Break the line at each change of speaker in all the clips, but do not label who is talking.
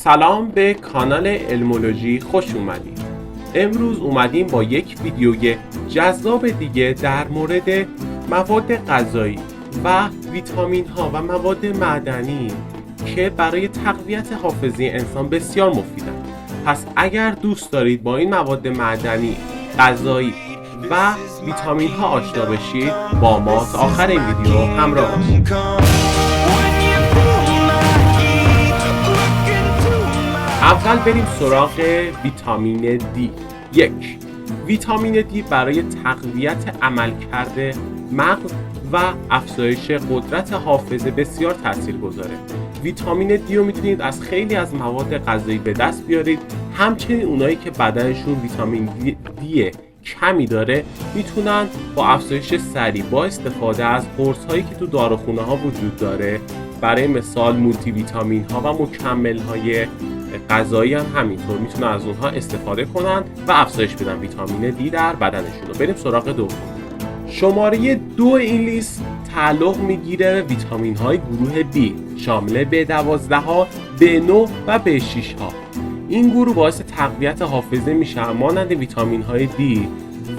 سلام به کانال علمولوژی خوش اومدید. امروز اومدیم با یک ویدیوی جذاب دیگه در مورد مواد غذایی و ویتامین ها و مواد معدنی که برای تقویت حافظه انسان بسیار مفیدن. پس اگر دوست دارید با این مواد معدنی، غذایی و ویتامین ها آشنا بشید، با ما تا آخر این ویدیو همراه باشید. اول بریم سراغ ویتامین دی. ویتامین دی برای تقویت عملکرد مغز و افزایش قدرت حافظه بسیار تاثیرگذاره. ویتامین دی رو میتونید از خیلی از مواد غذایی به دست بیارید. همچنین اونایی که بدنشون ویتامین دی کمی داره میتونن با افزایش سریع با استفاده از قرص هایی که تو داروخونه ها وجود داره، برای مثال مولتی ویتامین ها و مکمل های غذایی هم همینطور میتونن از اونها استفاده کنن و افزایش بدن ویتامین دی در بدنشون. بریم سراغ دوم. شماره 2 این لیست تعلق میگیره ویتامین های گروه B شامل B12 ها، B9 و B6 ها. این گروه باعث تقویت حافظه میشه مانند ویتامین های دی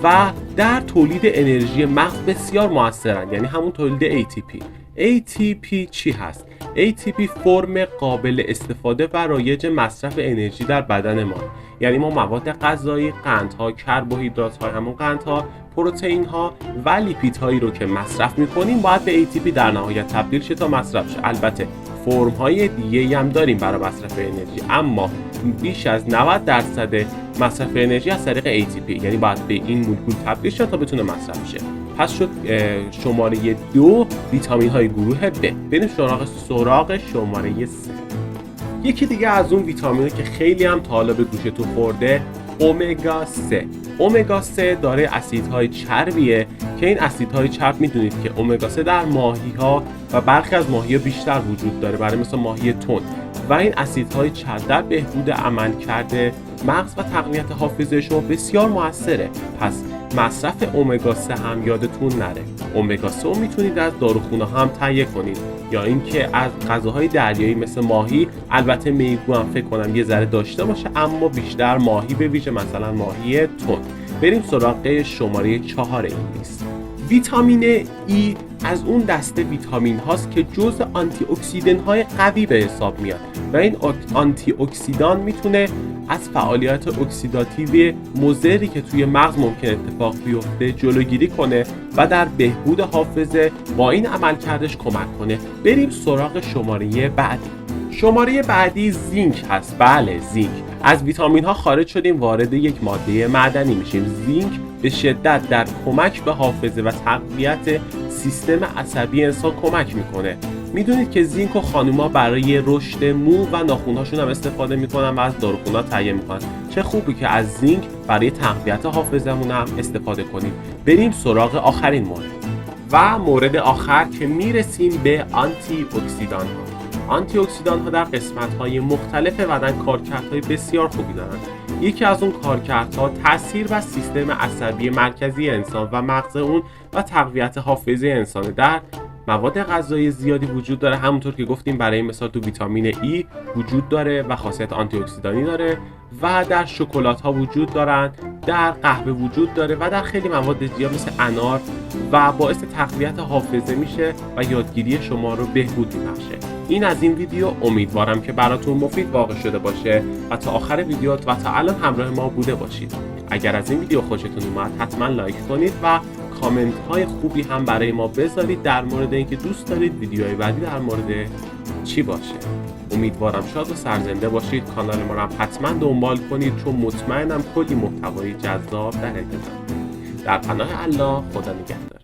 و در تولید انرژی مغز بسیار موثرن، یعنی همون تولید ATP. ATP چی هست؟ ATP فرم قابل استفاده و رایج مصرف انرژی در بدن ما، یعنی ما مواد غذایی، قندها، کربوهیدرات‌ها، همون قندها، پروتئین ها و لیپید هایی رو که مصرف میکنیم باید به ATP در نهایت تبدیل شه تا مصرف شه. البته فرم های دیگه هم داریم برای مصرف انرژی، اما بیش از 90% مصرف انرژی از طریق ATP، یعنی باید به این مولکول تبدیل شه تا بتونه مصرف شه. پس شد شماره 2 ویتامین های گروه B. بریم سراغ شماره 3. یکی دیگه از اون ویتامینی که خیلی هم تا حالا به گوشتون خورده، امگا 3. امگا 3 داره اسیدهای چربیه که این اسیدهای چرب میدونید که امگا 3 در ماهی ها و برخی از ماهی ها بیشتر وجود داره، برای مثلا ماهی تن، و این اسیدهای چرب در بهبود عملکرد مغز و تقویت حافظه شما بسیار موثره. پس مصرف امگا 3 هم یادتون نره. امگا 3 رو میتونید از داروخونه هم تهیه کنید یا اینکه از غذاهای دریایی مثل ماهی، البته میگو هم فکر کنم یه ذره داشته باشه، اما بیشتر ماهی، به ویژه مثلا ماهی تن. بریم سراغ شماره 4 این لیست. ویتامین ای از اون دسته ویتامین هاست که جزء آنتی اکسیدان های قوی به حساب میاد و این آنتی اکسیدان میتونه از فعالیت اکسیداتیو مضری که توی مغز ممکن اتفاق بیفته جلوگیری کنه و در بهبود حافظه با این عملکردش کمک کنه. بریم سراغ شماره بعدی. شماره بعدی زینک هست. بله، زینک. از ویتامین ها خارج شدیم، وارد یک ماده معدنی میشیم. زینک به شدت در کمک به حافظه و تقویت سیستم عصبی انسان کمک میکنه. میدونید که زینک و خانوما برای رشد مو و ناخن‌هاشون هم استفاده میکنن و از داروخونه‌ها تهیه میکنن. چه خوبی که از زینک برای تقویت حافظه‌مون هم استفاده کنیم. بریم سراغ آخرین مورد و مورد آخر که میرسیم به آنتی اکسیدان ها. آنتی اکسیدان ها در قسمت های مختلف بدن کارکردهای بسیار خوبی دارند. یکی از اون کارکردها تاثیر بر سیستم عصبی مرکزی انسان و مغز اون و تقویت حافظه انسان. در مواد غذایی زیادی وجود داره، همونطور که گفتیم برای مثال تو ویتامین ای وجود داره و خاصیت آنتی اکسیدانی داره و در شکلات ها وجود دارن، در قهوه وجود داره و در خیلی مواد دیگه مثل انار و باعث تقویت حافظه میشه و یادگیری شما رو بهبود میبخشه. این از این ویدیو، امیدوارم که براتون مفید واقع شده باشه و تا آخر ویدیو و تا الان همراه ما بوده باشید. اگر از این ویدیو خوشتون اومد حتما لایک کنید و کامنت های خوبی هم برای ما بذارید در مورد اینکه دوست دارید ویدیوهای بعدی در مورد چی باشه. امیدوارم شاد و سرزنده باشید. کانال ما رو هم حتما دنبال کنید چون مطمئنم کلی محتوای جذاب در انتظار. در پناه الله، خدا نگهدار.